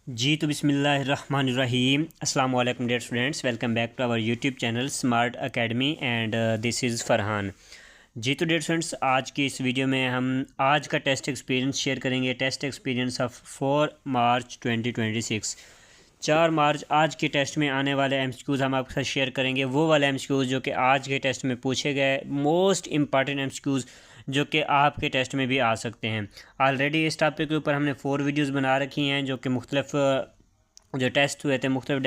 जी तो बिस्मिल्लाहिर्रहमानिर्रहीम अस्सलाम वालेकुम dear students, welcome back to our YouTube channel smart academy and this is Farhan. जी तो डियर स्टूडेंट्स, आज की इस वीडियो में हम आज का टेस्ट एक्सपीरियंस शेयर करेंगे। टेस्ट एक्सपीरियंस ऑफ 4 मार्च 2026। 4 मार्च आज के टेस्ट में आने वाले एमसीक्यूज़ हम आपके साथ शेयर करेंगे। वो वाले एमसीक्यूज़ जो कि आज के टेस्ट में पूछे गए, मोस्ट इंपॉर्टेंट एमसीक्यूज़ जो कि आपके टेस्ट में भी आ सकते हैं। ऑलरेडी इस टॉपिक के ऊपर हमने 4 वीडियोस बना रखी हैं जो कि मुख्तलिफ जो टेस्ट हुए थे मुख्तलिफ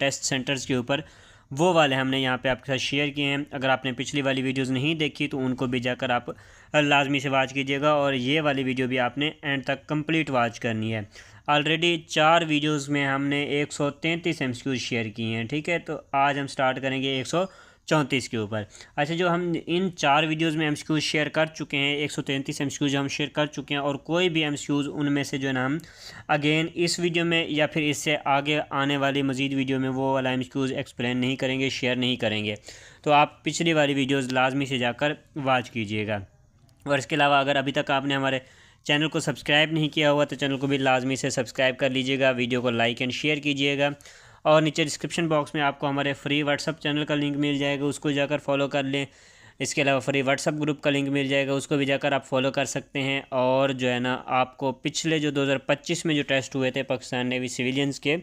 टेस्ट सेंटर्स के ऊपर, वो वाले हमने यहाँ पे आपके साथ शेयर किए हैं। अगर आपने पिछली वाली वीडियोस नहीं देखी तो उनको भी जाकर आप लाजमी से वॉच कीजिएगा, और ये वाली वीडियो भी आपने एंड तक कंप्लीट वॉच करनी है। ऑलरेडी 4 वीडियोस में हमने 133 एमसीक्यूज शेयर किए हैं। ठीक है, तो आज हम स्टार्ट करेंगे 134 के ऊपर। अच्छा, जो हम इन 4 वीडियोस में एमसीक्यूज शेयर कर चुके हैं, 133 एमसीक्यूज हम शेयर कर चुके हैं, और कोई भी एमसीक्यूज उनमें से जो है ना हम अगेन इस वीडियो में या फिर इससे आगे आने वाली मज़ीद वीडियो में वो वाला एमसीक्यूज एक्सप्लेन नहीं करेंगे, शेयर नहीं करेंगे। तो आप पिछली वाली वीडियोज़ लाजमी से जाकर वॉच कीजिएगा। और इसके अलावा अगर अभी तक आपने हमारे चैनल को सब्सक्राइब नहीं किया हुआ तो चैनल को भी लाजमी से सब्सक्राइब कर लीजिएगा, वीडियो को लाइक एंड शेयर कीजिएगा। और नीचे डिस्क्रिप्शन बॉक्स में आपको हमारे फ्री व्हाट्सअप चैनल का लिंक मिल जाएगा, उसको जाकर फॉलो कर लें। इसके अलावा फ्री व्हाट्सअप ग्रुप का लिंक मिल जाएगा, उसको भी जाकर आप फॉलो कर सकते हैं। और जो है ना, आपको पिछले जो 2025 में जो टेस्ट हुए थे पाकिस्तान नेवी सिविलियंस के,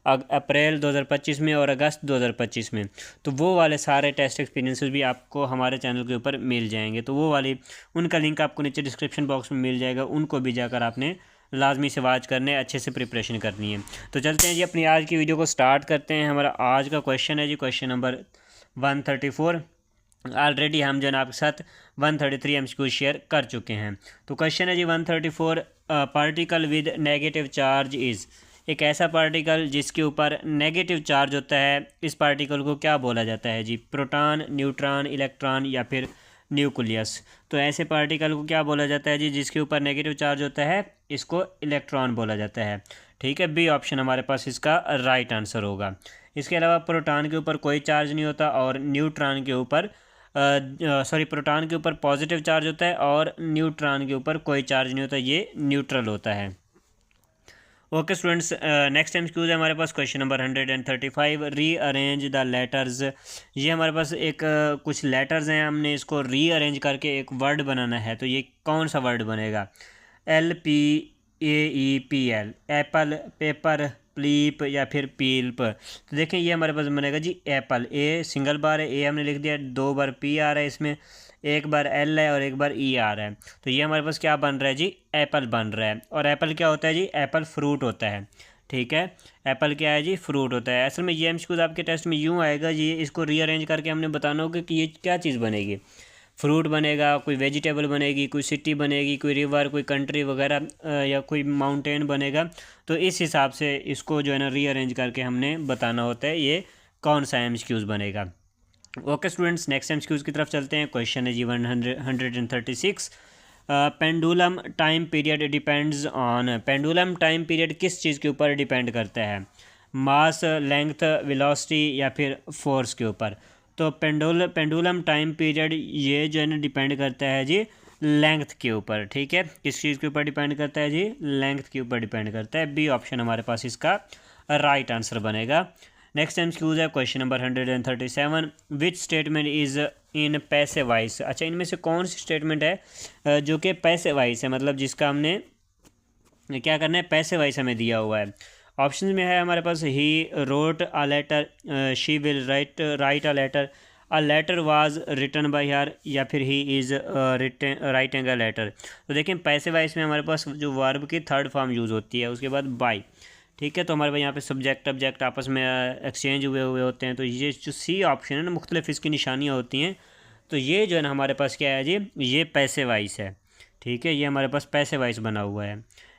अप्रैल 2025 में और अगस्त 2025 में, तो वो वाले सारे टेस्ट एक्सपीरियंसेस भी आपको हमारे चैनल के ऊपर मिल जाएंगे। तो वो वाली उनका लिंक आपको नीचे डिस्क्रिप्शन बॉक्स में मिल जाएगा, उनको भी जाकर आपने लाजमी से वॉच करने, अच्छे से प्रिपरेशन करनी है। तो चलते हैं जी, अपनी आज की वीडियो को स्टार्ट करते हैं। हमारा आज का क्वेश्चन है जी क्वेश्चन नंबर 134। ऑलरेडी हम जो है आपके साथ 133 एमसीक्यू शेयर कर चुके हैं। तो क्वेश्चन है जी 134, particle with negative charge is. एक ऐसा पार्टिकल जिसके ऊपर नेगेटिव चार्ज होता है, इस पार्टिकल को क्या बोला जाता है जी? प्रोटॉन, न्यूट्रॉन, इलेक्ट्रॉन या फिर न्यूक्लियस। तो ऐसे पार्टिकल को क्या बोला जाता है जी जिसके ऊपर नेगेटिव चार्ज होता है? इसको इलेक्ट्रॉन बोला जाता है। ठीक है, बी ऑप्शन हमारे पास इसका राइट आंसर होगा। इसके अलावा प्रोटॉन के ऊपर कोई चार्ज नहीं होता, और न्यूट्रॉन के ऊपर प्रोटॉन के ऊपर पॉजिटिव चार्ज होता है और न्यूट्रॉन के ऊपर कोई चार्ज नहीं होता, ये न्यूट्रल होता है। ओके स्टूडेंट्स, नेक्स्ट एमसीक्यूज है हमारे पास question number 135, rearrange the letters. ये हमारे पास एक कुछ लेटर्स हैं, हमने इसको रीअरेंज करके एक वर्ड बनाना है। तो ये कौन सा वर्ड बनेगा? LPAEPL, एप्पल, पेपर, प्लीप या फिर पील्प। तो देखें ये हमारे पास बनेगा जी एप्पल। ए सिंगल बार है, ए हमने लिख दिया, 2 बार पी आ रहा है इसमें, एक बार एल है और एक बार ई आ रहा है। तो ये हमारे पास क्या बन रहा है जी? एप्पल बन रहा है। और एप्पल क्या होता है जी? एप्पल फ्रूट होता है। ठीक है, एप्पल क्या है जी? फ्रूट होता है। असल में ये एमसीक्यूज आपके टेस्ट में यूँ आएगा जी, इसको रीअरेंज करके हमने बताना होगा कि ये क्या चीज़ बनेगी। फ्रूट बनेगा, कोई वेजिटेबल बनेगी, कोई सिटी बनेगी, कोई रिवर, कोई कंट्री वगैरह या कोई माउंटेन बनेगा। तो इस हिसाब से इसको जो है ना रीअरेंज करके हमने बताना होता है ये कौन सा एमसीक्यूज बनेगा। ओके स्टूडेंट्स, नेक्स्ट एमसीक्यूज की तरफ चलते हैं। क्वेश्चन है जी 136, pendulum time period depends on. Pendulum time period किस चीज़ के ऊपर डिपेंड करता है? मास, लेंथ, वेलोसिटी या फिर फोर्स के ऊपर। तो पेंडुलम टाइम पीरियड ये जो है ना डिपेंड करता है जी लेंथ के ऊपर। ठीक है, किस चीज़ के ऊपर डिपेंड करता है जी? लेंथ के ऊपर डिपेंड करता है। बी ऑप्शन हमारे पास इसका राइट आंसर बनेगा। नेक्स्ट एमसीक्यूज है question number 137, which statement is in passive voice. अच्छा, इनमें से कौन सी स्टेटमेंट है जो कि पैसिव वॉइस है, मतलब जिसका हमने क्या करना है? पैसिव वॉइस हमें दिया हुआ है। ऑप्शन में है हमारे पास, he wrote a letter, she will write a letter was written by her, या फिर he is writing a letter. तो देखें पैसिव वॉइस में हमारे पास जो वर्ब की थर्ड फॉर्म यूज़ होती है, उसके बाद बाय। ठीक है, तो हमारे पास यहाँ पे सब्जेक्ट ऑब्जेक्ट आपस में एक्सचेंज हुए हुए होते हैं। तो ये जो सी ऑप्शन है ना, मुख्तलिफ इसकी निशानियाँ होती हैं। तो ये जो है ना हमारे पास क्या है जी? ये पैसिव वॉइस है। ठीक है, ये हमारे पास पैसिव वॉइस बना हुआ है।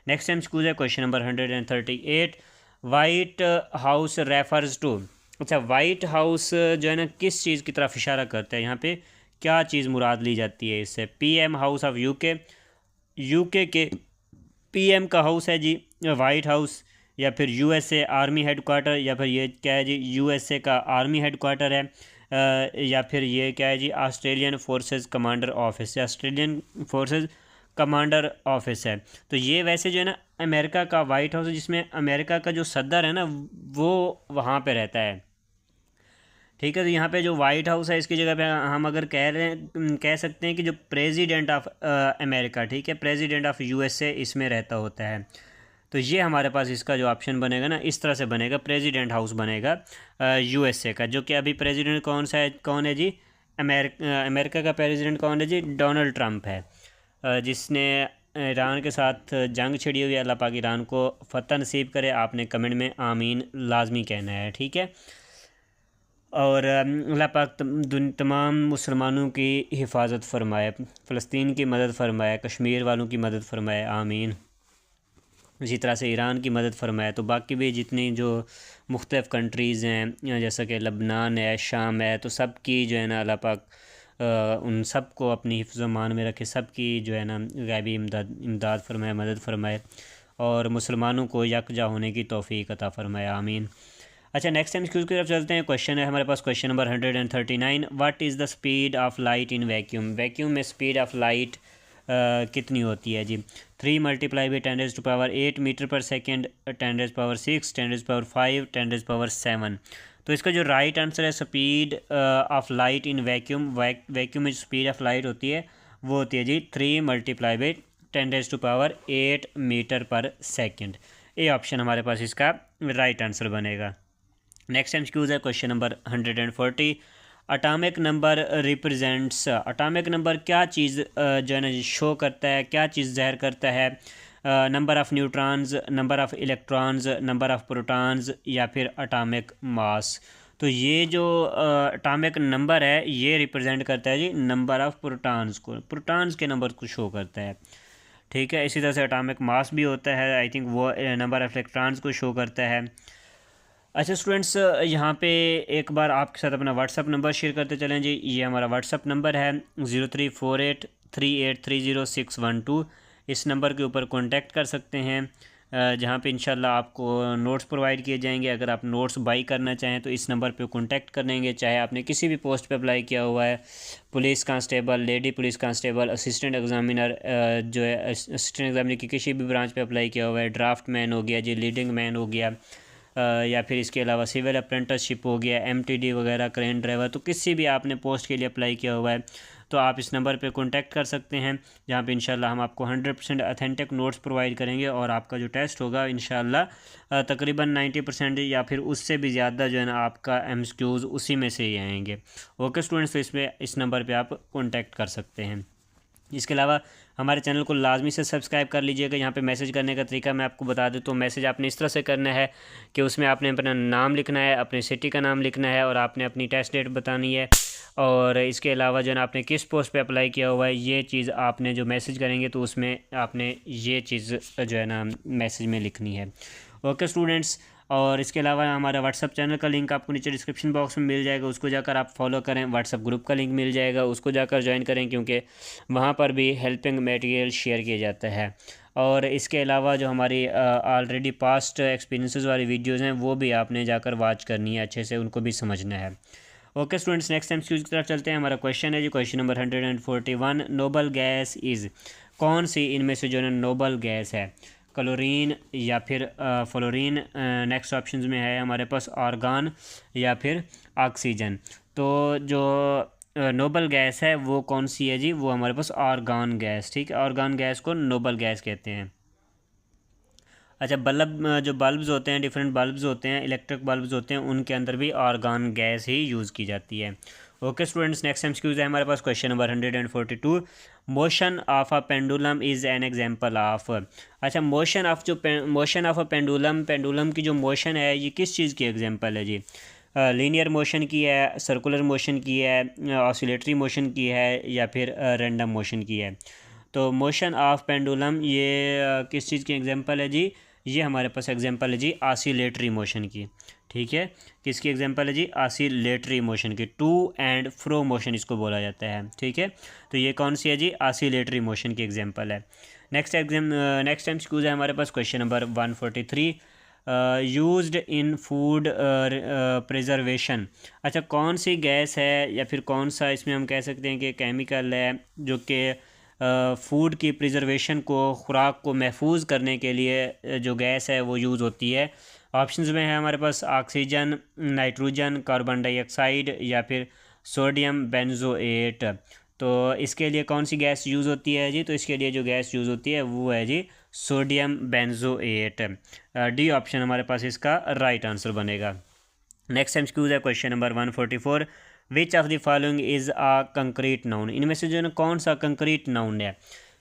नेक्स्ट एमसीक्यू है question number 138, white house refers to. अच्छा, वाइट हाउस जो है ना किस चीज़ की तरफ इशारा करता है? यहाँ पे क्या चीज़ मुराद ली जाती है इससे? PM हाउस ऑफ यूके के PM का हाउस है जी वाइट हाउस, या फिर USA आर्मी हेड क्वार्टर, या फिर ये क्या है जी? USA का आर्मी हेड क्वार्टर है, या फिर ये क्या है जी? Australian forces commander office, Australian forces commander office है। तो ये वैसे जो है ना अमेरिका का वाइट हाउस है, जिसमें अमेरिका का जो सदर है ना वो वहाँ पे रहता है। ठीक है, तो यहाँ पे जो वाइट हाउस है इसकी जगह पे हम अगर कह सकते हैं कि जो प्रेसिडेंट ऑफ अमेरिका, ठीक है, प्रेसिडेंट ऑफ यूएसए इसमें रहता होता है। तो ये हमारे पास इसका जो ऑप्शन बनेगा ना इस तरह से बनेगा, प्रेसिडेंट हाउस बनेगा यूएसए का। जो कि अभी प्रेसिडेंट कौन है जी, अमेरिका का प्रेसिडेंट कौन है जी, डोनाल्ड ट्रंप है, जिसने ईरान के साथ जंग छिड़ी हुई है। अल्लाह पाक ईरान को फतह नसीब करे। आपने कमेंट में आमीन लाजमी कहना है, ठीक है। और अल्लाह पाक तमाम मुसलमानों की हिफाजत फरमाए, फ़लस्तीन की मदद फरमाए, कश्मीर वालों की मदद फरमाए, आमीन। इसी तरह से ईरान की मदद फरमाए। तो बाकी भी जितनी जो मुख्तलिफ़ कंट्रीज़ हैं, जैसा कि लबनान है, शाम है, तो सब की जो है ना अल्लाह पाक उन सब को अपनी हिफ्ज़ मान में रखे, सब की जो है ना गैबी इमदाद फरमाए, मदद फरमाए, और मुसलमानों को यकजा होने की तौफ़ीक अता फरमाए, आमीन। अच्छा, नेक्स्ट टाइम की तरफ चलते हैं। क्वेश्चन है हमारे पास question number 139। What is the speed of light in vacuum? Vacuum में स्पीड ऑफ लाइट कितनी होती है जी? 3 मल्टीप्लाई बाई 10⁸ मीटर पर सेकेंड, 10⁶, 10⁵, 10⁻7। तो इसका जो राइट आंसर है, speed of light in vacuum, vacuum में जो स्पीड ऑफ लाइट होती है वो होती है जी 3 मल्टीप्लाई बाई 10⁸ मीटर पर सेकेंड। ये ऑप्शन हमारे पास इसका राइट आंसर बनेगा। नेक्स्ट एमसीक्यूज़ है question number 140। Atomic number represents, atomic number क्या चीज़ जो है ना शो करता है, क्या चीज़ ज़ाहिर करता है? Number of neutrons, number of electrons, number of protons, या फिर अटामिक मास? तो ये जो अटामिक नंबर है ये रिप्रेजेंट करता है जी नंबर ऑफ़ प्रोटॉन्स को, प्रोटॉन्स के नंबर को शो करता है, ठीक है। इसी तरह से अटामिक मास भी होता है, आई थिंक वो नंबर ऑफ़ इलेक्ट्रॉन्स को शो करता है। अच्छा स्टूडेंट्स, यहाँ पे एक बार आपके साथ अपना व्हाट्सअप नंबर शेयर करते चलें जी। ये हमारा व्हाट्सअप नंबर है 034838306112। इस नंबर के ऊपर कांटेक्ट कर सकते हैं, जहाँ पे इंशाल्लाह आपको नोट्स प्रोवाइड किए जाएंगे। अगर आप नोट्स बाई करना चाहें तो इस नंबर पे कांटेक्ट करेंगे, चाहे आपने किसी भी पोस्ट पे अप्लाई किया हुआ है, police constable, lady police constable, assistant examiner, जो है असिस्टेंट एग्ज़ामिनर की किसी भी ब्रांच पे अप्लाई किया हुआ है, ड्राफ्ट मैन हो गया जी, लीडिंग मैन हो गया, या फिर इसके अलावा सिविल अप्रेंटिसशिप हो गया, एमटीडी वगैरह, क्रेन ड्राइवर, तो किसी भी आपने पोस्ट के लिए अप्लाई किया हुआ है तो आप इस नंबर पे कांटेक्ट कर सकते हैं, जहाँ पे इंशाल्लाह हम आपको 100% ऑथेंटिक नोट्स प्रोवाइड करेंगे। और आपका जो टेस्ट होगा इंशाल्लाह तकरीबन 90% या फिर उससे भी ज़्यादा जो है ना आपका एमसीक्यूज़ उसी में से ही आएंगे। ओके स्टूडेंट्स, तो इस नंबर पर आप कॉन्टैक्ट कर सकते हैं। इसके अलावा हमारे चैनल को लाजमी से सब्सक्राइब कर लीजिएगा। यहाँ पे मैसेज करने का तरीका मैं आपको बता दूँ तो मैसेज आपने इस तरह से करना है कि उसमें आपने अपना नाम लिखना है, अपने सिटी का नाम लिखना है, और आपने अपनी टेस्ट डेट बतानी है, और इसके अलावा जो है ना आपने किस पोस्ट पे अप्लाई किया हुआ है ये चीज़ आपने जो मैसेज करेंगे तो उसमें आपने ये चीज़ जो है ना मैसेज में लिखनी है। ओके स्टूडेंट्स, और इसके अलावा हमारा व्हाट्सअप चैनल का लिंक आपको नीचे डिस्क्रिप्शन बॉक्स में मिल जाएगा, उसको जाकर आप फॉलो करें। व्हाट्सअप ग्रुप का लिंक मिल जाएगा, उसको जाकर ज्वाइन करें, क्योंकि वहाँ पर भी हेल्पिंग मटेरियल शेयर किया जाता है। और इसके अलावा जो हमारी ऑलरेडी पास्ट एक्सपीरियंसेस वाली वीडियोज़ हैं वो भी आपने जाकर वॉच करनी है, अच्छे से उनको भी समझना है। ओके स्टूडेंट्स, नेक्स्ट एमसीक्यू की तरफ चलते हैं। हमारा क्वेश्चन है जी question number 141। Noble gas is, कौन सी इनमें से जो है नोबल गैस है? क्लोरीन या फिर फ्लोरीन, नेक्स्ट ऑप्शंस में है हमारे पास आर्गन या फिर ऑक्सीजन। तो जो नोबल गैस है वो कौन सी है जी? वो हमारे पास आर्गन गैस, ठीक है, आर्गन गैस को नोबल गैस कहते हैं। अच्छा, जो बल्ब्स होते हैं, डिफरेंट बल्ब्स होते हैं, इलेक्ट्रिक बल्ब्स होते हैं, उनके अंदर भी आर्गन गैस ही यूज़ की जाती है। ओके स्टूडेंट्स, नेक्स्ट एमसीक्यूज है हमारे पास question number 142। Motion of a pendulum is an example of. अच्छा, मोशन ऑफ अ पेंडुलम की जो मोशन है ये किस चीज़ की एग्जांपल है जी? लीनियर मोशन की है, सर्कुलर मोशन की है, ऑसिलेटरी मोशन की है, या फिर रैंडम मोशन की है? तो मोशन ऑफ पेंडुलम ये किस चीज़ की एग्जांपल है जी? ये हमारे पास एग्जांपल है जी ऑसिलेटरी मोशन की, ठीक है। किसकी एग्जांपल है जी? ऑसिलेटरी मोशन की, टू एंड फ्रो मोशन इसको बोला जाता है, ठीक है। तो ये कौन सी है जी? ऑसिलेटरी मोशन की एग्जांपल है। नेक्स्ट एमसीक्यूज है हमारे पास question number 143। Used in food preservation. अच्छा, कौन सी गैस है या फिर कौन सा इसमें हम कह सकते हैं कि केमिकल है जो कि फूड की प्रिजर्वेशन को, खुराक को महफूज करने के लिए जो गैस है वो यूज़ होती है। ऑप्शंस में है हमारे पास ऑक्सीजन, नाइट्रोजन, कार्बन डाइऑक्साइड या फिर सोडियम बेंजोएट। तो इसके लिए कौन सी गैस यूज़ होती है जी? तो इसके लिए जो गैस यूज़ होती है वो है जी सोडियम बेंजोएट। डी ऑप्शन हमारे पास इसका राइट आंसर बनेगा। नेक्स्ट एमसीक्यूज है question number 144। Which of the following is a concrete noun? इनमें से जो है कौन सा कंक्रीट नाउन है?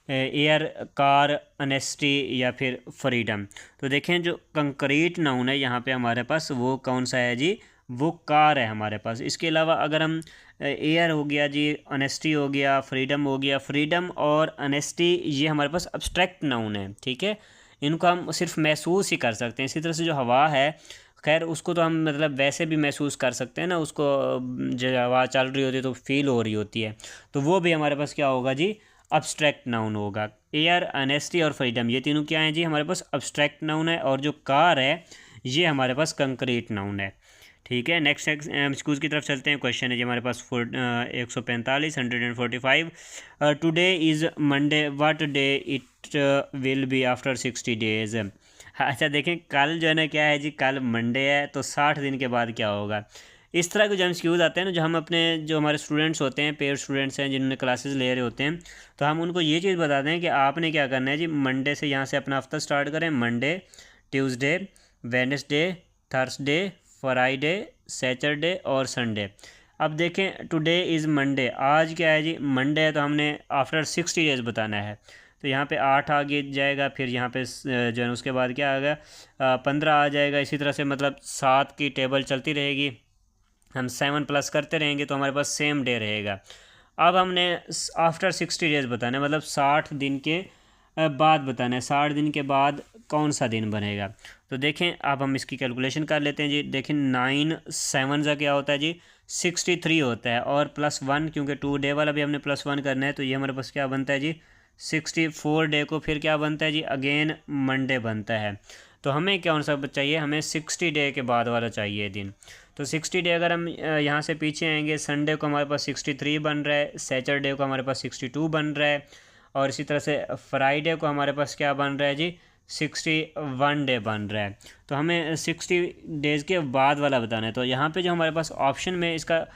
एयर, कार, ऑनेस्टी या फिर फ्रीडम। तो देखें जो कंक्रीट नाउन है यहाँ पे हमारे पास वो कौन सा है जी? वो कार है हमारे पास। इसके अलावा अगर हम एयर हो गया जी, ऑनेस्टी हो गया, फ्रीडम हो गया। फ्रीडम और ऑनेस्टी ये हमारे पास अब्स्ट्रैक्ट नाउन है, ठीक है, इनको हम सिर्फ महसूस ही कर सकते हैं। इसी तरह से जो हवा है, खैर उसको तो हम मतलब वैसे भी महसूस कर सकते हैं ना, उसको जो हवा चल रही होती है तो फील हो रही होती है, तो वो भी हमारे पास क्या होगा जी? अब्स्ट्रैक्ट नाउन होगा। एयर, ऑनेस्टी और फ्रीडम ये तीनों क्या हैं जी? हमारे पास अब्स्ट्रैक्ट नाउन है। और जो कार है ये हमारे पास कंक्रीट नाउन है, ठीक है। नेक्स्ट एमसीक्यूज की तरफ चलते हैं। क्वेश्चन है जी हमारे पास 145 145। Today is Monday, what day it will be after 60 days? अच्छा देखें, कल जो है ना क्या है जी? कल मंडे है, तो 60 दिन के बाद क्या होगा? इस तरह के जो एमसीक्यूज आते हैं ना, जो हम अपने जो हमारे स्टूडेंट्स होते हैं, पेड स्टूडेंट्स हैं जिन्होंने क्लासेस ले रहे होते हैं, तो हम उनको ये चीज़ बताते हैं कि आपने क्या करना है जी? मंडे से यहाँ से अपना हफ्ता स्टार्ट करें। Monday, Tuesday, Wednesday, Thursday, Friday, Saturday और संडे। अब देखें टुडे इज़ मंडे, आज क्या है जी? मंडे है, तो हमने आफ्टर 60 डेज़ बताना है। तो यहाँ पे 8 आगे जाएगा, फिर यहाँ पे जो है उसके बाद क्या आएगा? 15 आ जाएगा। इसी तरह से मतलब 7 की टेबल चलती रहेगी, हम 7 प्लस करते रहेंगे तो हमारे पास सेम डे रहेगा। अब हमने आफ्टर 60 डेज़ बताना है, मतलब 60 दिन के बाद बताना है। 60 दिन के बाद कौन सा दिन बनेगा? तो देखें अब हम इसकी कैलकुलेशन कर लेते हैं जी। देखें 9 7 का क्या होता है जी? 63 होता है, और +1 क्योंकि 2 डे वाला भी हमने +1 करना है, तो ये हमारे पास क्या बनता है जी? 64 डे को फिर क्या बनता है जी? अगेन मंडे बनता है। तो हमें कौन सा चाहिए? हमें 60 डे के बाद वाला चाहिए दिन। तो 60 डे अगर हम यहाँ से पीछे आएंगे, संडे को हमारे पास 63 बन रहा है, सैटरडे को हमारे पास 62 बन रहा है, और इसी तरह से फ्राइडे को हमारे पास क्या बन रहा है जी? 61 डे बन रहा है। तो हमें 60 डेज़ के बाद वाला बताना है। तो यहाँ पे जो हमारे पास ऑप्शन में इसका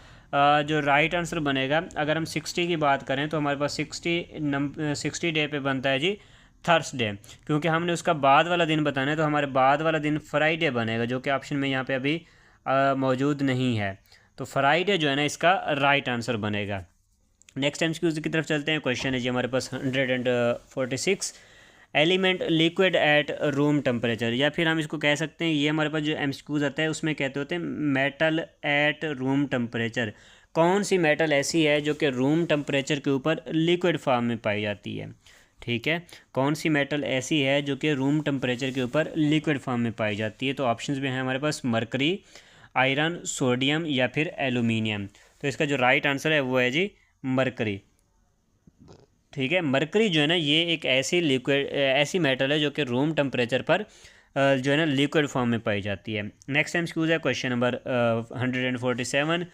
जो राइट आंसर बनेगा, अगर हम 60 की बात करें तो हमारे पास 60 डे पे बनता है जी थर्सडे, क्योंकि हमने उसका बाद वाला दिन बताना है। तो हमारे बाद वाला दिन फ्राइडे बनेगा, जो कि ऑप्शन में यहाँ पे अभी मौजूद नहीं है। तो फ्राइडे जो है ना इसका राइट आंसर बनेगा। नेक्स्ट एमसीक्यूज की तरफ चलते हैं। क्वेश्चन है जी हमारे पास 146। Element liquid at room temperature, या फिर हम इसको कह सकते हैं, ये हमारे पास जो एमसीक्यूज आता है उसमें कहते होते हैं मेटल एट रूम टेम्परेचर। कौन सी मेटल ऐसी है जो कि रूम टेम्परेचर के ऊपर लिक्विड फॉर्म में पाई जाती है? ठीक है, कौन सी मेटल ऐसी है जो कि रूम टेम्परेचर के ऊपर लिक्विड फॉर्म में पाई जाती है? तो ऑप्शंस में है हमारे पास मरकरी, आयरन, सोडियम या फिर एल्यूमिनियम। तो इसका जो राइट आंसर है वो है जी मरकरी। ठीक है, मरकरी जो है ना ये एक ऐसी मेटल है जो कि रूम टेम्परेचर पर जो है ना लिक्विड फॉर्म में पाई जाती है। नेक्स्ट एमसीक्यूज है question number 147।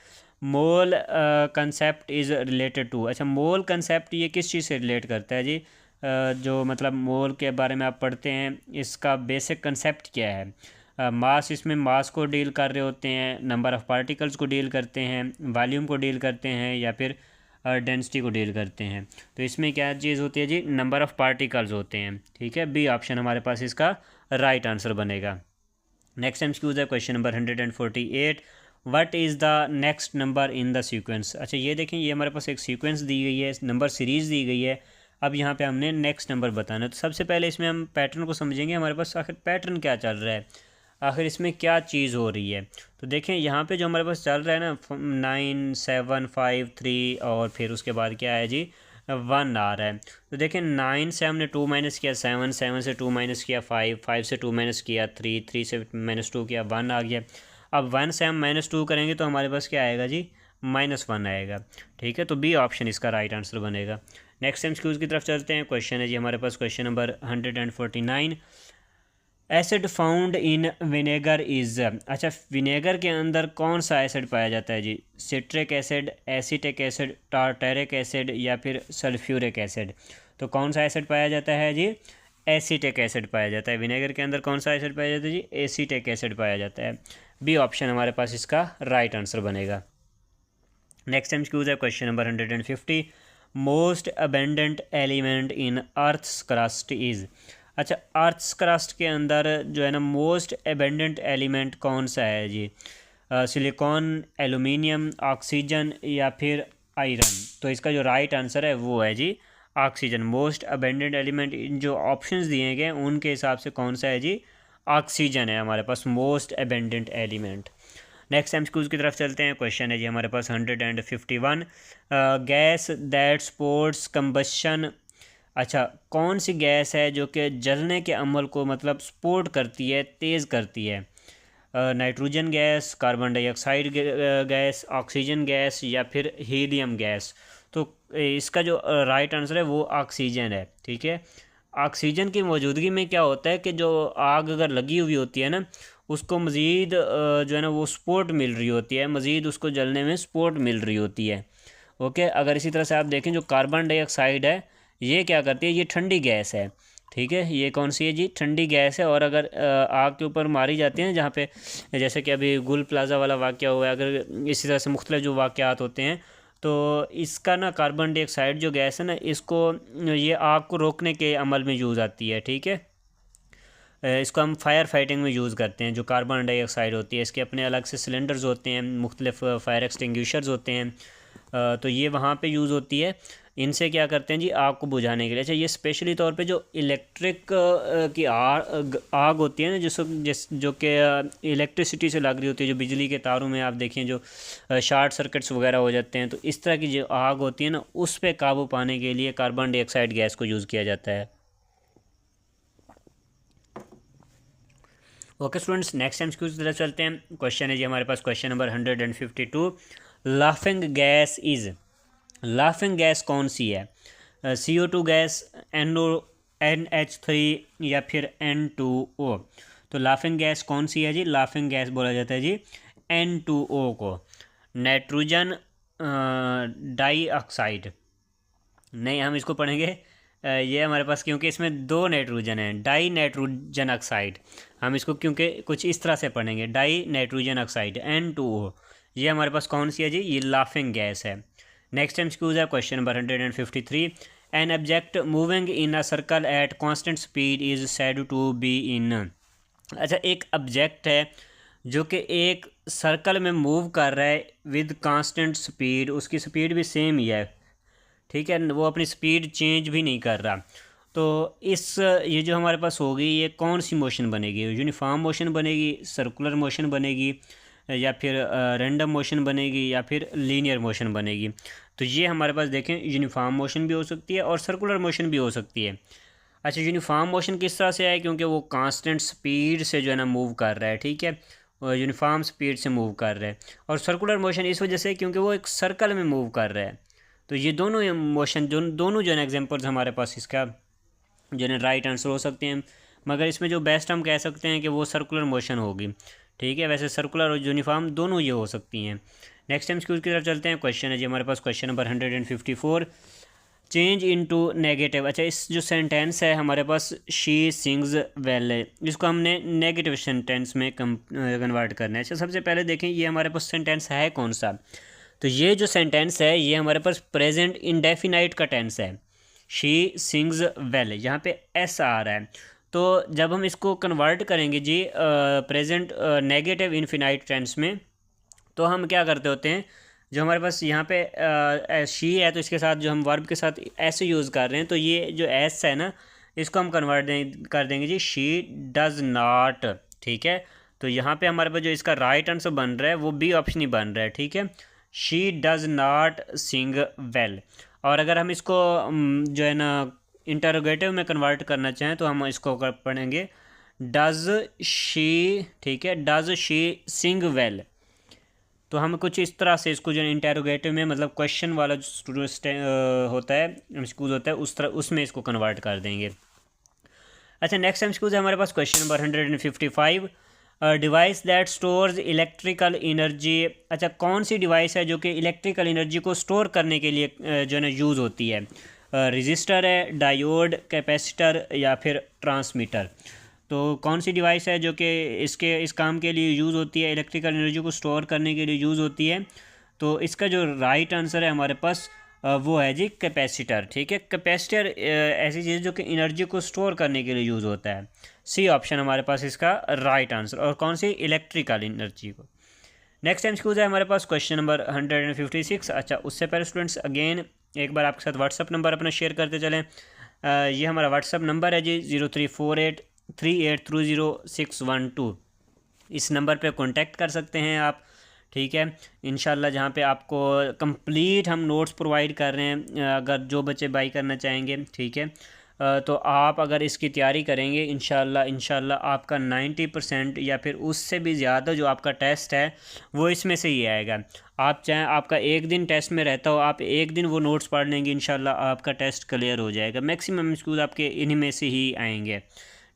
Mole concept is related to. अच्छा, मोल कंसेप्ट ये किस चीज़ से रिलेट करता है जी? जो मतलब मोल के बारे में आप पढ़ते हैं, इसका बेसिक कंसेप्ट क्या है? मास, इसमें मास को डील कर रहे होते हैं, नंबर ऑफ़ पार्टिकल्स को डील करते हैं, वॉल्यूम को डील करते हैं, या फिर डेंसिटी को डील करते हैं। तो इसमें क्या चीज़ होती है जी? नंबर ऑफ़ पार्टिकल्स होते हैं। ठीक है, बी ऑप्शन हमारे पास इसका राइट आंसर बनेगा। नेक्स्ट एमसीक्यूज है question number 148। What is the next number in the sequence? अच्छा ये देखें, ये हमारे पास एक सीक्वेंस दी गई है, नंबर सीरीज़ दी गई है। अब यहाँ पे हमने नेक्स्ट नंबर बताना है। तो सबसे पहले इसमें हम पैटर्न को समझेंगे, हमारे पास आखिर पैटर्न क्या चल रहा है, आखिर इसमें क्या चीज़ हो रही है। तो देखें यहाँ पे जो हमारे पास चल रहा है ना 9 7 5 3, और फिर उसके बाद क्या है जी 1 आ रहा है। तो देखें 9 से हमने 2 माइनस किया 7, 7 से 2 माइनस किया 5, 5 से 2 माइनस किया 3, 3 से -2 किया 1 आ गया। अब 1 से हम -2 करेंगे तो हमारे पास क्या आएगा जी? -1 आएगा। ठीक है, तो बी ऑप्शन इसका राइट आंसर बनेगा। नेक्स्ट एमसीक्यूज की तरफ चलते हैं। क्वेश्चन है जी हमारे पास question number 149। Acid found in vinegar is, अच्छा विनेगर के अंदर कौन सा एसिड पाया जाता है जी? Citric acid, acetic acid, tartaric acid या फिर सल्फ्यूरिक एसिड? तो कौन सा एसिड पाया जाता है जी? एसिटिक एसिड पाया जाता है। विनेगर के अंदर कौन सा एसिड पाया जाता है जी? एसिटिक एसिड पाया जाता है। बी ऑप्शन हमारे पास इसका राइट आंसर बनेगा। नेक्स्ट टाइम क्यूज है question number 150। Most abundant element in earth's crust is, अच्छा अर्थ्स क्रस्ट के अंदर जो है ना मोस्ट अबेंडेंट एलिमेंट कौन सा है जी? सिलिकॉन, एलुमिनियम, ऑक्सीजन या फिर आयरन? तो इसका जो राइट आंसर है वो है जी oxygen. Most abundant element in जो ऑप्शंस दिए गए उनके हिसाब से कौन सा है जी? ऑक्सीजन है हमारे पास most abundant element. Next MCQs की तरफ चलते हैं। क्वेश्चन है जी हमारे पास 151। गैस दैट सपोर्ट्स कंबशन, अच्छा कौन सी गैस है जो कि जलने के अमल को मतलब सपोर्ट करती है, तेज़ करती है? Nitrogen gas, carbon dioxide gas, oxygen gas या फिर हीलियम गैस? तो इसका जो राइट आंसर है वो ऑक्सीजन है। ठीक है, ऑक्सीजन की मौजूदगी में क्या होता है कि जो आग अगर लगी हुई होती है ना उसको मज़ीद जो है ना वो सपोर्ट मिल रही होती है, मज़ीद उसको जलने में सपोर्ट मिल रही होती है। ओके, अगर इसी तरह से आप देखें जो कार्बन डाइऑक्साइड है ये क्या करती है? ये ठंडी गैस है। ठीक है, ये कौन सी है जी? ठंडी गैस है। और अगर आग के ऊपर मारी जाती है ना, जहाँ पे जैसे कि अभी गुल प्लाजा वाला वाक़या हुआ है, अगर इसी तरह से मुख्तलिफ जो वाक़यात होते हैं तो इसका ना कार्बन डाइऑक्साइड जो गैस है ना इसको ये आग को रोकने के अमल में यूज़ आती है। ठीक है, इसको हम फायर फाइटिंग में यूज़ करते हैं। जो कार्बन डाइऑक्साइड होती है इसके अपने अलग से सिलेंडर्स होते हैं, मुख्तलिफ फायर एक्सटिंग्विशर्स होते हैं, तो ये वहाँ पे यूज़ होती है। इनसे क्या करते हैं जी? आग को बुझाने के लिए। अच्छा, ये स्पेशली तौर पे जो इलेक्ट्रिक की आग होती है ना जो कि इलेक्ट्रिसिटी से लग रही होती है, जो बिजली के तारों में आप देखें जो शॉर्ट सर्किट्स वगैरह हो जाते हैं, तो इस तरह की जो आग होती है ना उस पर काबू पाने के लिए कार्बन डाइऑक्साइड गैस को यूज़ किया जाता है। Okay students, next time cues की तरफ चलते हैं। क्वेश्चन है जी हमारे पास question number 152। Laughing gas is, laughing gas कौन सी है? CO2 गैस, NH3 या फिर N2O? तो लाफिंग गैस कौन सी है जी? लाफिंग गैस बोला जाता है जी N2O को। नाइट्रोजन डाइऑक्साइड, नहीं हम इसको पढ़ेंगे ये हमारे पास क्योंकि इसमें दो नाइट्रोजन है, डाई नाइट्रोजन ऑक्साइड। हम इसको क्योंकि कुछ इस तरह से पढ़ेंगे, डाई नाइट्रोजन ऑक्साइड N2O। ये हमारे पास कौन सी है जी? ये लाफिंग गैस है। नेक्स्ट टाइम स्क्यूज है question number 153। An object moving in a circle at constant speed is said to be in, अच्छा एक ऑब्जेक्ट है जो कि एक सर्कल में मूव कर रहा है विद कांस्टेंट स्पीड, उसकी स्पीड भी सेम ही है। ठीक है, वो अपनी स्पीड चेंज भी नहीं कर रहा। तो ये जो हमारे पास होगी ये कौन सी मोशन बनेगी? यूनिफॉर्म मोशन बनेगी, सर्कुलर मोशन बनेगी या फिर रैंडम मोशन बनेगी या फिर लीनियर मोशन बनेगी? तो ये हमारे पास देखें यूनिफॉर्म मोशन भी हो सकती है और सर्कुलर मोशन भी हो सकती है। अच्छा, यूनिफॉर्म मोशन किस तरह से है? क्योंकि वो कांस्टेंट स्पीड से जो है ना मूव कर रहा है। ठीक है, यूनिफॉर्म स्पीड से मूव कर रहा है। और सर्कुलर मोशन इस वजह से क्योंकि वो एक सर्कल में मूव कर रहा है। तो ये दोनों मोशन दोनों जो है ना एग्जाम्पल्स हमारे पास इसका जो है राइट आंसर हो सकते हैं। मगर इसमें जो बेस्ट हम कह सकते हैं कि वो सर्कुलर मोशन होगी। ठीक है, वैसे सर्कुलर और यूनिफॉर्म दोनों ये हो सकती हैं। नेक्स्ट टाइम स्क्यूज की तरफ चलते हैं। क्वेश्चन है जी हमारे पास question number 154। Change into negative, अच्छा इस जो सेंटेंस है हमारे पास शी सिंग्स वेल है, इसको हमने नेगेटिव सेंटेंस में कन्वर्ट करना है। अच्छा सबसे पहले देखें ये हमारे पास सेंटेंस है कौन सा? तो ये जो सेंटेंस है ये हमारे पास प्रेजेंट इंडेफिनाइट का टेंस है। शी सिंग्स वेल, यहाँ पे एस आ रहा है। तो जब हम इसको कन्वर्ट करेंगे जी प्रेजेंट नेगेटिव इनफिनाइट टेंस में, तो हम क्या करते होते हैं, जो हमारे पास यहाँ पे शी है तो इसके साथ जो हम वर्ब के साथ एस यूज़ कर रहे हैं, तो ये जो एस है ना इसको हम कन्वर्ट कर देंगे जी शी डज़ नॉट। ठीक है, तो यहाँ पे हमारे पास जो इसका राइट आंसर बन रहा है वो बी ऑप्शन ही बन रहा है। ठीक है, she does not Singh well. और अगर हम इसको जो है ना इंटरोगेटिव में कन्वर्ट करना चाहें तो हम इसको पढ़ेंगे डज़ शी। ठीक है, डज़ शी सिंग वेल। तो हम कुछ इस तरह से इसको जो इंटरोगेटिव में मतलब क्वेश्चन वाला जो होता है स्कूल होता है उस तरह उसमें इसको कन्वर्ट कर देंगे। अच्छा, नेक्स्ट एमसीक्यूज है हमारे पास question number 155, device that stores electrical energy. अच्छा, कौन सी डिवाइस है जो कि इलेक्ट्रिकल एनर्जी को स्टोर करने के लिए जो है ना यूज़ होती है? रजिस्टर है, डायोड, कैपेसिटर या फिर ट्रांसमीटर। तो कौन सी डिवाइस है जो कि इस काम के लिए यूज़ होती है, इलेक्ट्रिकल एनर्जी को स्टोर करने के लिए यूज़ होती है? तो इसका जो राइट आंसर है हमारे पास वो है जी कैपेसिटर। ठीक है, कैपेसिटर ऐसी चीज़ जो कि एनर्जी को स्टोर करने के लिए यूज़ होता है। सी ऑप्शन हमारे पास इसका राइट आंसर। और कौन सी? इलेक्ट्रिकल एनर्जी को। नेक्स्ट टाइम स्कूज है हमारे पास क्वेश्चन नंबर 156। अच्छा, उससे पहले स्टूडेंट्स अगेन एक बार आपके साथ व्हाट्सअप नंबर अपना शेयर करते चलें। ये हमारा व्हाट्सअप नंबर है जी 034838300612। इस नंबर पे कांटेक्ट कर सकते हैं आप। ठीक है, इंशाल्लाह जहाँ पे आपको कंप्लीट हम नोट्स प्रोवाइड कर रहे हैं, अगर जो बच्चे बाई करना चाहेंगे। ठीक है, तो आप अगर इसकी तैयारी करेंगे इंशाल्लाह आपका 90% या फिर उससे भी ज़्यादा जो आपका टेस्ट है वो इसमें से ही आएगा। आप चाहें आपका एक दिन टेस्ट में रहता हो, आप एक दिन वो नोट्स पढ़ लेंगे, इंशाल्लाह आपका टेस्ट क्लियर हो जाएगा। मैक्सिमम स्कूल आपके इन्हीं में से ही आएंगे।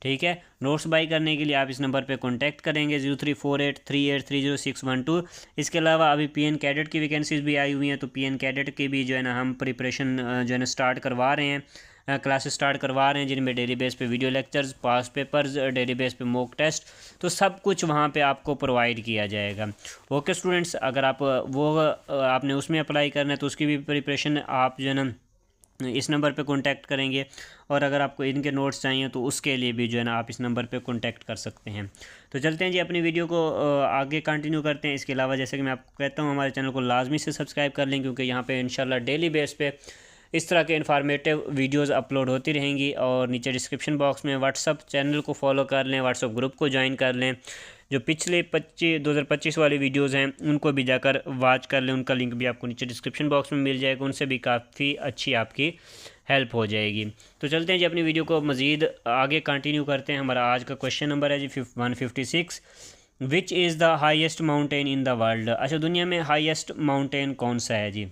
ठीक है, नोट्स बाई करने के लिए आप इस नंबर पे कांटेक्ट करेंगे 034838300612। इसके अलावा अभी पीएन कैडेट की वैकेंसीज भी आई हुई हैं, तो पीएन कैडेट की भी जो है ना हम प्रिपरेशन जो है ना स्टार्ट करवा रहे हैं, क्लासेस स्टार्ट करवा रहे हैं, जिनमें डेली बेस पे वीडियो लेक्चर्स, पास पेपर्स, डेली बेस पे मॉक टेस्ट, तो सब कुछ वहाँ पे आपको प्रोवाइड किया जाएगा। ओके स्टूडेंट्स, अगर आप आपने उसमें अप्लाई करना है तो उसकी भी प्रिपरेशन आप जो है ना इस नंबर पे कांटेक्ट करेंगे। और अगर आपको इनके नोट्स चाहिए तो उसके लिए भी जो है ना आप इस नंबर पे कांटेक्ट कर सकते हैं। तो चलते हैं जी, अपनी वीडियो को आगे कंटिन्यू करते हैं। इसके अलावा जैसे कि मैं आपको कहता हूँ, हमारे चैनल को लाजमी से सब्सक्राइब कर लें, क्योंकि यहाँ पे इंशाल्लाह डेली बेस पे इस तरह के इन्फॉर्मेटिव वीडियोस अपलोड होती रहेंगी। और नीचे डिस्क्रिप्शन बॉक्स में व्हाट्सअप चैनल को फॉलो कर लें, व्हाट्सअप ग्रुप को ज्वाइन कर लें। जो पिछले 2025 वाली वीडियोस हैं उनको भी जाकर वॉच कर लें, उनका लिंक भी आपको नीचे डिस्क्रिप्शन बॉक्स में मिल जाएगा, उनसे भी काफ़ी अच्छी आपकी हेल्प हो जाएगी। तो चलते हैं जी, अपनी वीडियो को मज़ीद आगे कंटिन्यू करते हैं। हमारा आज का क्वेश्चन नंबर है जी 156, which is the highest mountain in the world. अच्छा, दुनिया में हाईएस्ट माउंटेन कौन सा है जी?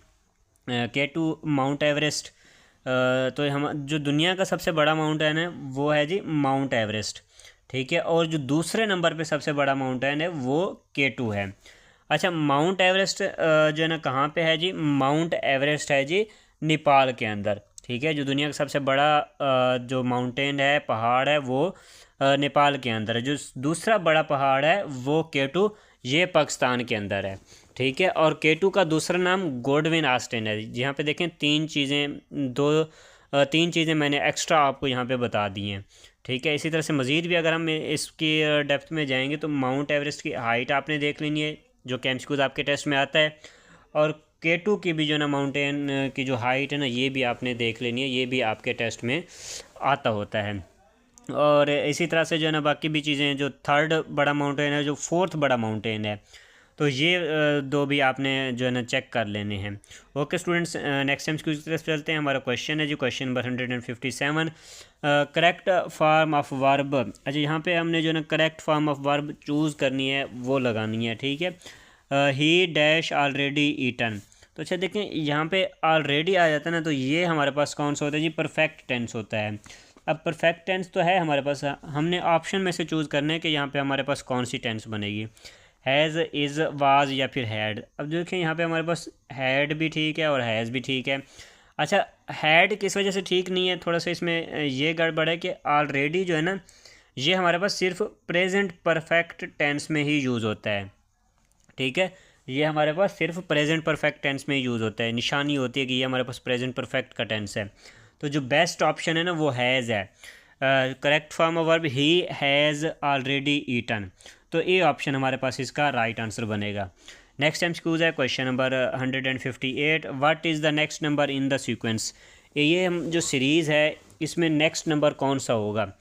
K2 mount Everest. तो हम जो दुनिया का सबसे बड़ा माउंटेन है वो है जी माउंट एवरेस्ट। ठीक है, और जो दूसरे नंबर पे सबसे बड़ा माउंटेन है वो K2 है। अच्छा, माउंट एवरेस्ट जो है ना कहाँ पे है जी? माउंट एवरेस्ट है जी नेपाल के अंदर। ठीक है, जो दुनिया का सबसे बड़ा जो माउंटेन है, पहाड़ है, वो नेपाल के अंदर है। जो दूसरा बड़ा पहाड़ है वो K2, ये पाकिस्तान के अंदर है। ठीक है, और K2 का दूसरा नाम गोडविन आस्टेन है। यहाँ पे देखें तीन चीज़ें मैंने एक्स्ट्रा आपको यहाँ पे बता दी हैं। ठीक है, इसी तरह से मज़ीद भी अगर हम इसकी डेप्थ में जाएंगे तो माउंट एवरेस्ट की हाइट आपने देख लेनी है, जो कैम्स्क्यूज आपके टेस्ट में आता है। और K2 की भी जो ना माउंटेन की जो हाइट है ना, ये भी आपने देख लेनी है, ये भी आपके टेस्ट में आता होता है। और इसी तरह से जो है ना बाकी भी चीज़ें, जो थर्ड बड़ा माउंटेन है, जो फोर्थ बड़ा माउंटेन है, तो ये दो भी आपने जो है ना चेक कर लेने हैं। ओके स्टूडेंट्स, नेक्स्ट टाइम की तरफ चलते हैं। हमारा क्वेश्चन है जी question number 157, correct form of verb. अच्छा, यहाँ पे हमने जो है ना correct form of verb choose करनी है, वो लगानी है। ठीक है, ही डैश ऑलरेडी ईटन। तो अच्छा देखें, यहाँ पे ऑलरेडी आ जाता है ना, तो ये हमारे पास कौन सा होता है जी? परफेक्ट टेंस होता है। अब परफेक्ट टेंस तो है हमारे पास, हमने ऑप्शन में से चूज़ करना है कि यहाँ पे हमारे पास कौन सी टेंस बनेगी, हैज़, इज़, वाज या फिर हैड। अब देखें यहाँ पे हमारे पास हैड भी ठीक है और हैज़ भी ठीक है। अच्छा, हैड किस वजह से ठीक नहीं है? थोड़ा सा इसमें ये गड़बड़ है कि ऑलरेडी जो है ना, ये हमारे पास सिर्फ प्रेजेंट परफेक्ट टेंस में ही यूज़ होता है। ठीक है, ये हमारे पास सिर्फ प्रेजेंट परफेक्ट टेंस में यूज़ होता है, निशानी होती है कि ये हमारे पास प्रेजेंट परफेक्ट का टेंस है। तो जो बेस्ट ऑप्शन है ना वो हैज़ है। Correct form of verb he has already eaten. तो ये ऑप्शन हमारे पास इसका राइट आंसर बनेगा। नेक्स्ट टाइम स्कूज है question number 158, what is the next number in the sequence. ये हम जो सीरीज़ है इसमें नेक्स्ट नंबर कौन सा होगा?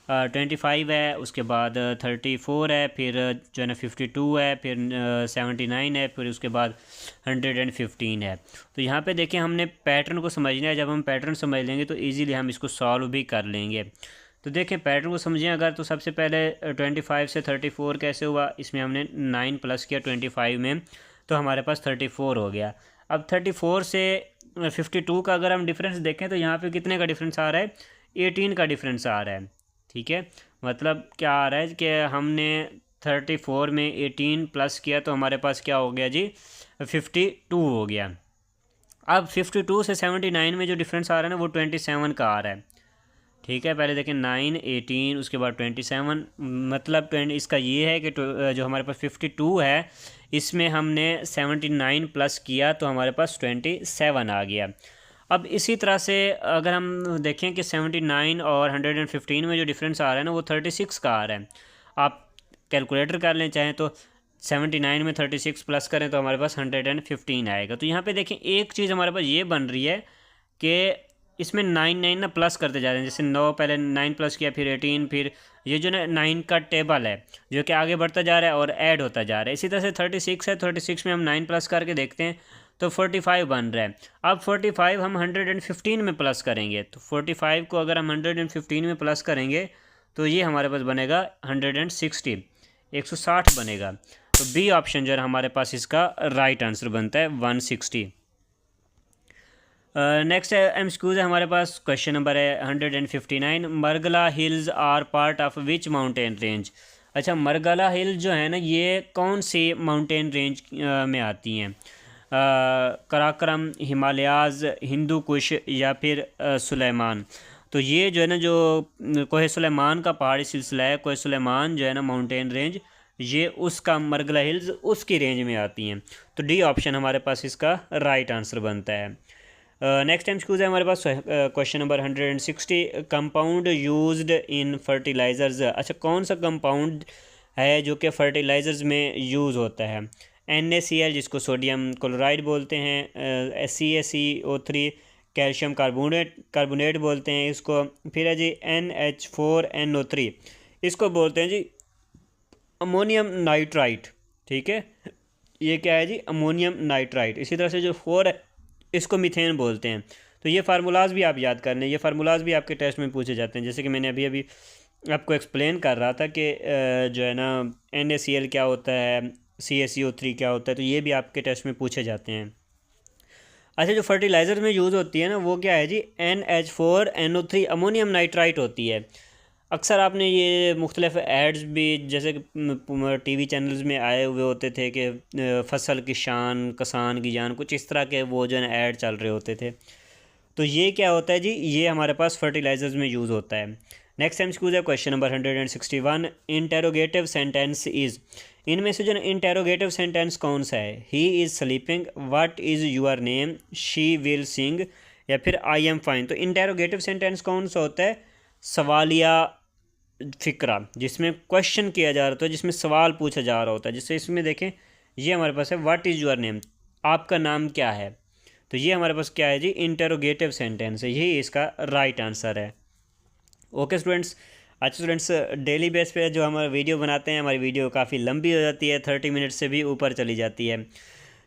25 है, उसके बाद 34 है, फिर जो है ना 52 है, फिर 79 है, फिर उसके बाद 115 है। तो यहाँ पे देखें, हमने पैटर्न को समझना है। जब हम पैटर्न समझ लेंगे तो इजीली हम इसको सॉल्व भी कर लेंगे। तो देखें, पैटर्न को समझें अगर, तो सबसे पहले 25 से 34 कैसे हुआ? इसमें हमने 9 प्लस किया 25 में, तो हमारे पास 34 हो गया। अब 34 से 52 का अगर हम डिफरेंस देखें तो यहाँ पे कितने का डिफरेंस आ रहा है? 18 का डिफरेंस आ रहा है। ठीक है, मतलब क्या आ रहा है कि हमने 34 में 18 प्लस किया तो हमारे पास क्या हो गया जी, 52 हो गया। अब 52 से 79 में जो डिफरेंस आ रहा है ना वो 27 का आ रहा है। ठीक है, पहले देखें 9 18 उसके बाद 27, मतलब 20, इसका ये है कि जो हमारे पास 52 है इसमें हमने 79 प्लस किया तो हमारे पास 27 आ गया। अब इसी तरह से अगर हम देखें कि 79 और 115 में जो डिफरेंस आ रहा है ना वो 36 का आ रहा है। आप कैलकुलेटर कर लें चाहें तो, 79 में 36 प्लस करें तो हमारे पास 115 आएगा। तो यहाँ पे देखें एक चीज़ हमारे पास ये बन रही है कि इसमें 9 ना प्लस करते जा रहे हैं, जैसे 9 पहले 9 प्लस किया फिर 18, फिर ये जो ना 9 का टेबल है जो कि आगे बढ़ता जा रहा है और ऐड होता जा रहा है। इसी तरह से 36 है, 36 में हम 9 प्लस करके देखते हैं तो 45 बन रहा है। अब 45 हम 115 में प्लस करेंगे तो 45 को अगर हम 115 में प्लस करेंगे तो ये हमारे पास बनेगा 160, 160 बनेगा। तो बी ऑप्शन जो है हमारे पास इसका राइट आंसर बनता है 160। नेक्स्ट एमसीक्यूज है हमारे पास, क्वेश्चन नंबर है 159, Margalla hills are part of which mountain range. अच्छा, मरगला हिल जो है ना ये कौन सी माउंटेन रेंज में आती हैं, कराक्रम, हिमालयाज़, हिंदू कुश या फिर सुलेमान। तो ये जो है ना जो कोहे सुलेमान का पहाड़ी सिलसिला है, कोहे सुलेमान जो है ना माउंटेन रेंज, ये उसका मरगला हिल्स उसकी रेंज में आती हैं। तो डी ऑप्शन हमारे पास इसका राइट आंसर बनता है। नेक्स्ट टाइम स्कूज है हमारे पास question number 160, compound used in fertilisers. अच्छा, कौन सा कंपाउंड है जो कि फर्टिलाइज़र्स में यूज़ होता है। NaCl जिसको सोडियम क्लोराइड बोलते हैं, CaCO3 कैल्शियम कार्बोनेट बोलते हैं इसको, फिर है जी NH4NO3 इसको बोलते हैं जी अमोनियम नाइट्राइट। ठीक है, ये क्या है जी, अमोनियम नाइट्राइट। इसी तरह से जो 4 है इसको मीथेन बोलते हैं। तो ये फार्मूलाज़ भी आप याद कर लें, ये फार्मूलाज़ भी आपके टेस्ट में पूछे जाते हैं। जैसे कि मैंने अभी अभी आपको एक्सप्लेन कर रहा था कि जो है ना NaCl क्या होता है, CaCO3 क्या होता है, तो ये भी आपके टेस्ट में पूछे जाते हैं। अच्छा, जो फर्टिलाइज़र में यूज़ होती है ना वो क्या है जी, NH4NO3 अमोनियम नाइट्राइट होती है। अक्सर आपने ये मुख्तलिफ एड्स भी जैसे TV चैनल्स में आए हुए होते थे कि फसल की शान किसान की जान, कुछ इस तरह के वो जो है ऐड चल रहे होते थे। तो ये क्या होता है जी, ये हमारे पास फर्टिलाइज़र्स में यूज़ होता है। नेक्स्ट टाइम स्कूज है question number 161, interrogative sentence is. इनमें से जो ना इंटेरोगेटिव सेंटेंस कौन सा है, he is sleeping, what is your name, she will sing या फिर आई एम फाइन। तो इंटेरोगेटिव सेंटेंस कौन सा होता है, सवालिया फ़िक्रा, जिसमें क्वेश्चन किया जा रहा होता है, जिसमें सवाल पूछा जा रहा होता है। जिससे इसमें देखें ये हमारे पास है व्हाट इज़ योर नेम, आपका नाम क्या है। तो ये हमारे पास क्या है जी, इंटेरोगेटिव सेंटेंस है, यही इसका राइट आंसर है। ओके स्टूडेंट्स, अच्छा स्टूडेंट्स, डेली बेस पे जो हम वीडियो बनाते हैं हमारी वीडियो काफ़ी लंबी हो जाती है, 30 मिनट से भी ऊपर चली जाती है।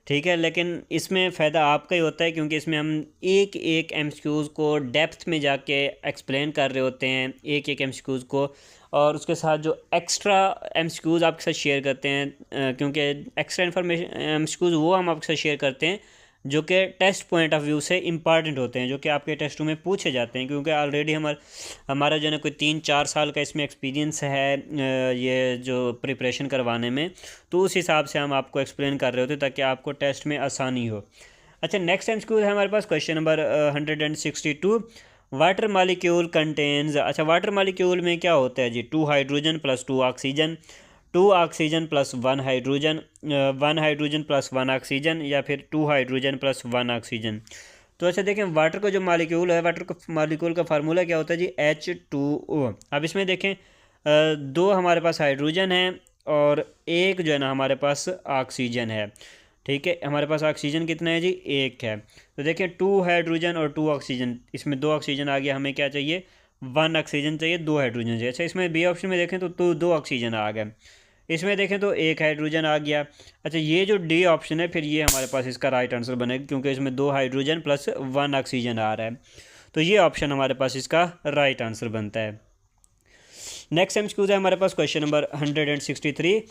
ठीक है, लेकिन इसमें फ़ायदा आपका ही होता है क्योंकि इसमें हम एक एक MCQs को डेप्थ में जाके एक्सप्लेन कर रहे होते हैं, एक एक MCQs को, और उसके साथ जो एक्स्ट्रा MCQs आपके साथ शेयर करते हैं, क्योंकि एक्स्ट्रा इन्फॉर्मेशन MCQs वो हम आपके साथ शेयर करते हैं जो कि टेस्ट पॉइंट ऑफ व्यू से इम्पॉर्टेंट होते हैं, जो कि आपके टेस्टों में पूछे जाते हैं। क्योंकि ऑलरेडी हमारा जो है ना कोई 3-4 साल का इसमें एक्सपीरियंस है ये जो प्रिपरेशन करवाने में, तो उस हिसाब से हम आपको एक्सप्लेन कर रहे होते ताकि आपको टेस्ट में आसानी हो। अच्छा, नेक्स्ट MCQ है हमारे पास question number 162, water molecule contains. अच्छा, वाटर मालिक्यूल में क्या होता है जी, 2 hydrogen plus 2 oxygen, 2 oxygen plus 1 hydrogen, 1 hydrogen plus 1 oxygen या फिर 2 हाइड्रोजन प्लस 1 ऑक्सीजन। तो अच्छा देखें, वाटर का जो मालिक्यूल है, वाटर का मालिक्यूल का फार्मूला क्या होता है जी, H2O। अब इसमें देखें 2 हमारे पास हाइड्रोजन है और एक जो है ना हमारे पास ऑक्सीजन है। ठीक है, हमारे पास ऑक्सीजन कितना है जी, 1 है। तो देखिए 2 हाइड्रोजन और 2 ऑक्सीजन, इसमें 2 ऑक्सीजन आ गया, हमें क्या चाहिए, 1 ऑक्सीजन चाहिए, 2 हाइड्रोजन चाहिए। अच्छा, इसमें बी ऑप्शन में देखें तो 2 ऑक्सीजन आ गए, इसमें देखें तो 1 हाइड्रोजन आ गया। अच्छा, ये जो डी ऑप्शन है फिर ये हमारे पास इसका राइट आंसर बनेगा क्योंकि इसमें 2 हाइड्रोजन प्लस 1 ऑक्सीजन आ रहा है। तो ये ऑप्शन हमारे पास इसका राइट आंसर बनता है। नेक्स्ट MCQ है हमारे पास question number 163,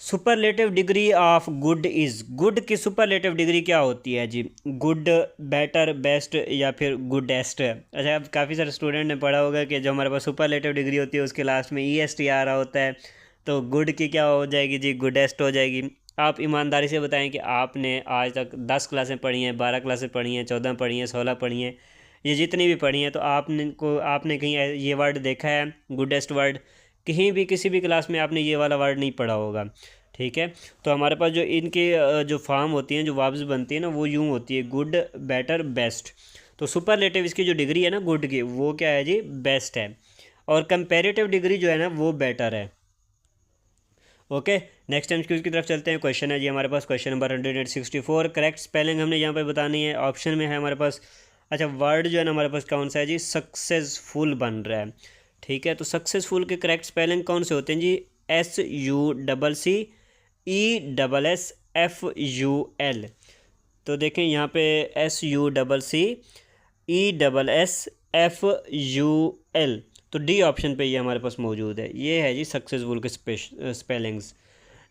superlative degree of good is, good की सुपरलेटिव डिग्री क्या होती है जी? गुड, बेटर, बेस्ट या फिर गुडेस्ट। अच्छा, अब काफ़ी सारे स्टूडेंट ने पढ़ा होगा कि जो हमारे पास सुपरलेटिव डिग्री होती है उसके लास्ट में EST आ रहा होता है, तो गुड की क्या हो जाएगी जी? गुडेस्ट हो जाएगी। आप ईमानदारी से बताएं कि आपने आज तक 10 क्लासें पढ़ी हैं, 12 क्लासें पढ़ी हैं, 14 पढ़ी हैं, 16 पढ़ी हैं, ये जितनी भी पढ़ी हैं, तो आपने कहीं ये वर्ड देखा है गुडेस्ट वर्ड? कहीं भी किसी भी क्लास में आपने ये वाला वर्ड नहीं पढ़ा होगा। ठीक है, तो हमारे पास जो इनके जो फॉर्म होती हैं, जो वर्ब्स बनती है ना, वो यूँ होती है गुड, बेटर, बेस्ट। तो सुपरलेटिव इसकी जो डिग्री है ना गुड की, वो क्या है जी? बेस्ट है। और कंपैरेटिव डिग्री जो है ना वो बेटर है। ओके, नेक्स्ट एमसीक्यूज की तरफ चलते हैं। क्वेश्चन है जी हमारे पास क्वेश्चन नंबर 164। करेक्ट स्पेलिंग हमने यहाँ पे बतानी है। ऑप्शन में है हमारे पास, अच्छा वर्ड जो है ना हमारे पास कौन सा है जी? सक्सेसफुल बन रहा है। ठीक है, तो सक्सेसफुल के करेक्ट स्पेलिंग कौन से होते हैं जी? SUCCESSFUL। तो देखें यहाँ पे SUCCESSFUL, तो डी ऑप्शन पे ये हमारे पास मौजूद है। ये है जी सक्सेसफुल के स्पेलिंग्स।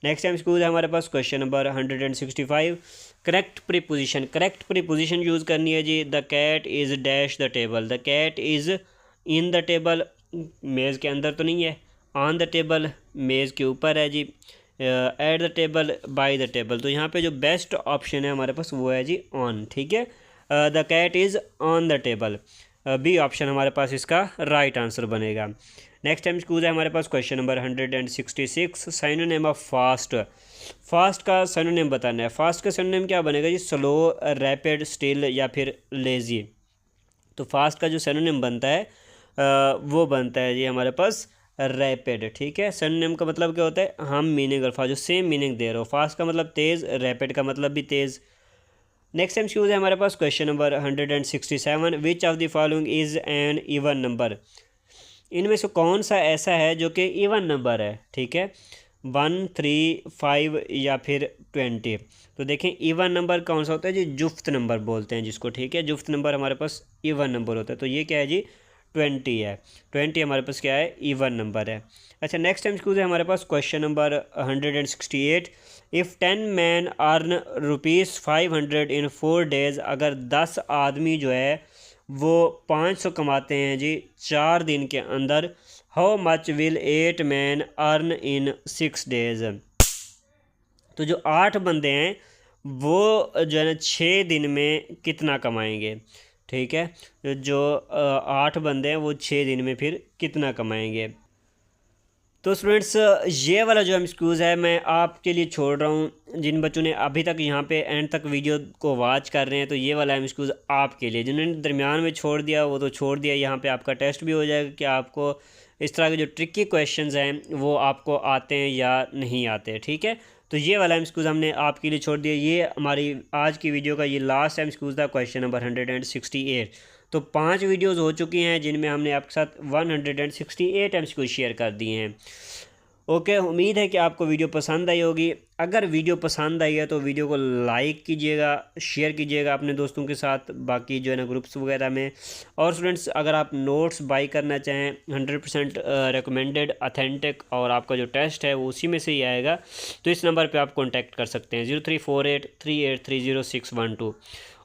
नेक्स्ट टाइम स्कूल है हमारे पास question number 165। Correct preposition, correct preposition use करनी है जी। The cat is dash the table, the cat is in the table, मेज़ के अंदर तो नहीं है। ऑन द टेबल, मेज़ के ऊपर है जी। At the table, by the table, तो यहाँ पे जो बेस्ट ऑप्शन है हमारे पास वो है जी ऑन। ठीक है, the cat is on the table, B option हमारे पास इसका राइट आंसर बनेगा। नेक्स्ट टाइम स्कूल है हमारे पास question number 166। Synonym of fast, fast का साइनोनेम बताना है। फास्ट का साइनोनेम क्या बनेगा जी? स्लो, रैपिड, स्टिल या फिर लेज़ी। तो फास्ट का जो साइनोनेम बनता है वो बनता है जी हमारे पास रैपिड। ठीक है, सिनोनिम का मतलब क्या होता है? हम मीनिंग अल्फाज जो सेम मीनिंग दे रहे हो। फास्ट का मतलब तेज़, रैपिड का मतलब भी तेज़। नेक्स्ट टाइम शूज़ है हमारे पास question number 167। Which of the following is an even number, इनमें से कौन सा ऐसा है जो कि इवन नंबर है? ठीक है, 1, 3, 5 या फिर 20। तो देखें इवन नंबर कौन सा होता है जी? जुफ्त नंबर बोलते हैं जिसको। ठीक है, जुफ्त नंबर हमारे पास इवन नंबर होता है। तो ये क्या है जी? 20 है। 20 हमारे पास क्या है? इवन नंबर है। अच्छा, नेक्स्ट टाइम स्कूल है हमारे पास question number 168। If 10 man earn ₹500 in 4 days, अगर 10 आदमी जो है वो 500 कमाते हैं जी 4 दिन के अंदर, how much will 8 man earn in 6 days. तो जो 8 बंदे हैं वो जो है ना 6 दिन में कितना कमाएंगे? ठीक है, जो 8 बंदे हैं वो 6 दिन में फिर कितना कमाएंगे? तो स्टूडेंट्स, ये वाला जो एमसीक्यूज़ है मैं आपके लिए छोड़ रहा हूँ। जिन बच्चों ने अभी तक यहाँ पे एंड तक वीडियो को वॉच कर रहे हैं, तो ये वाला एमसीक्यूज़ आपके लिए। जिन्होंने दरमियान में छोड़ दिया वो तो छोड़ दिया। यहाँ पे आपका टेस्ट भी हो जाएगा कि आपको इस तरह के जो ट्रिकी क्वेश्चंस हैं वो आपको आते हैं या नहीं आते। ठीक है, तो ये वाला एमसीक्यूज़ हमने आपके लिए छोड़ दिया। ये हमारी आज की वीडियो का ये लास्ट एमसीक्यूज़ था, क्वेश्चन नंबर 168। तो 5 वीडियोस हो चुकी हैं जिनमें हमने आपके साथ 168 एमसीक्यू शेयर कर दिए हैं। ओके, उम्मीद है कि आपको वीडियो पसंद आई होगी। अगर वीडियो पसंद आई है तो वीडियो को लाइक कीजिएगा, शेयर कीजिएगा अपने दोस्तों के साथ, बाकी जो है ना ग्रुप्स वगैरह में। और स्टूडेंट्स, अगर आप नोट्स बाई करना चाहें 100% रिकमेंडेड, अथेंटिक, और आपका जो टेस्ट है वो उसी में से ही आएगा, तो इस नंबर पे आप कांटेक्ट कर सकते हैं 03483830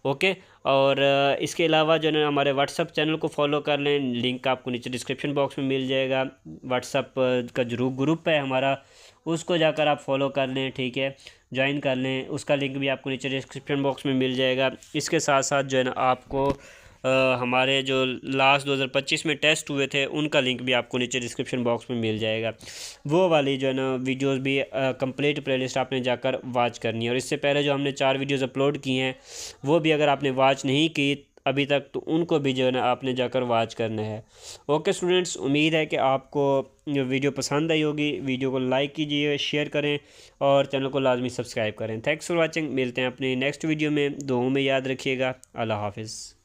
ओके। और इसके अलावा जो है ना हमारे व्हाट्सअप चैनल को फॉलो कर लें, लिंक आपको नीचे डिस्क्रिप्शन बॉक्स में मिल जाएगा। व्हाट्सअप का जो ग्रुप है हमारा, उसको जाकर आप फॉलो कर लें। ठीक है, ज्वाइन कर लें, उसका लिंक भी आपको नीचे डिस्क्रिप्शन बॉक्स में मिल जाएगा। इसके साथ साथ जो है ना आपको हमारे जो लास्ट 2025 में टेस्ट हुए थे उनका लिंक भी आपको नीचे डिस्क्रिप्शन बॉक्स में मिल जाएगा। वो वाली जो है ना वीडियोस भी कंप्लीट प्लेलिस्ट आपने जाकर वॉच करनी है। और इससे पहले जो हमने 4 वीडियोस अपलोड की हैं वो भी अगर आपने वॉच नहीं की अभी तक, तो उनको भी जो है ना आपने जाकर वॉच करना है। ओके स्टूडेंट्स, उम्मीद है कि आपको वीडियो पसंद आई होगी। वीडियो को लाइक कीजिए, शेयर करें और चैनल को लाजमी सब्सक्राइब करें। Thanks for watching. मिलते हैं अपनी नेक्स्ट वीडियो में। दुआओं में याद रखिएगा। अल्लाह हाफिज़।